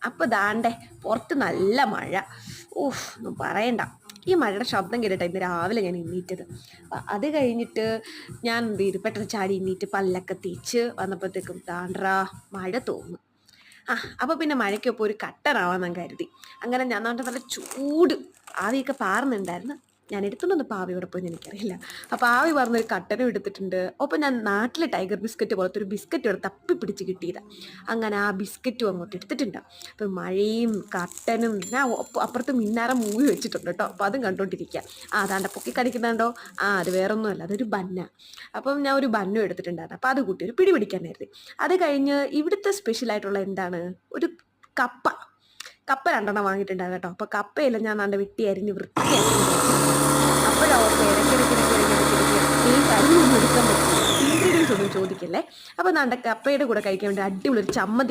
അപ്പോൾ ദാണ്ടേ പുറത്ത് നല്ല മഴ. ഓഹ് ഒന്നും പറയണ്ട. ഈ മഴയുടെ ശബ്ദം കേട്ടിട്ട് ഇന്ന് രാവിലെ ഞാൻ എണ്ണീറ്റത്. അത് കഴിഞ്ഞിട്ട് ഞാൻ എന്ത് ചെയ്തു, പെട്ടെന്ന് ചാടി എണ്ണീറ്റ് പല്ലൊക്കെ തേച്ച് വന്നപ്പോഴത്തേക്കും ദാണ്ട്രാ മഴ തോന്നും. അപ്പോൾ പിന്നെ മഴയ്ക്കൊപ്പം ഒരു കട്ടനാവാൻ ഞാൻ കരുതി. അങ്ങനെ ഞാൻ നല്ല ചൂട് ആവിയൊക്കെ പാറുന്നുണ്ടായിരുന്നു. ഞാൻ എടുത്തുകൊണ്ടൊന്ന് പാവി ഇവിടെ പോയി എനിക്കറിയില്ല. അപ്പോൾ ആവി പറഞ്ഞൊരു കട്ടനും എടുത്തിട്ടുണ്ട്. ഒപ്പം ഞാൻ നാട്ടിലെ ടൈഗർ ബിസ്ക്കറ്റ് പോലത്തെ ഒരു ബിസ്ക്കറ്റ് ഇവിടെ തപ്പി പിടിച്ച് കിട്ടിയതാണ്. അങ്ങനെ ആ ബിസ്ക്കറ്റും അങ്ങോട്ട് എടുത്തിട്ടുണ്ട്. അപ്പോൾ മഴയും കട്ടനും ഞാൻ അപ്പുറത്ത് മിന്നാരം മൂവി വെച്ചിട്ടുണ്ട് കേട്ടോ. അപ്പോൾ അതും കണ്ടുകൊണ്ടിരിക്കുക. അതാണ്ട് പൊക്കി കടിക്കുന്നുണ്ടോ? അത് വേറൊന്നുമല്ല, അതൊരു ബന്ന. അപ്പം ഞാൻ ഒരു ബന്നും എടുത്തിട്ടുണ്ടായിരുന്നു. അപ്പോൾ അത് കൂട്ടി ഒരു പിടി പിടിക്കാൻ കരുതി. അത് കഴിഞ്ഞ് ഇവിടുത്തെ സ്പെഷ്യലായിട്ടുള്ള എന്താണ്, ഒരു കപ്പ 2 വാങ്ങിയിട്ടുണ്ടായിരുന്നു കേട്ടോ. അപ്പോൾ കപ്പയെല്ലാം ഞാൻ നല്ല വെട്ടി അരിഞ്ഞ് വൃത്തിയാക്കി. അപ്പോഴവർക്ക് ഇടയ്ക്കിടയ്ക്ക് ഈ കാര്യമൊന്നും എടുക്കാൻ പറ്റില്ല, ഇൻഗ്രീഡിയൻസ് ഒന്നും ചോദിക്കല്ലേ. അപ്പോൾ കപ്പയുടെ കൂടെ കഴിക്കാൻ വേണ്ടി അടിപൊളി ഒരു ചമ്മന്തി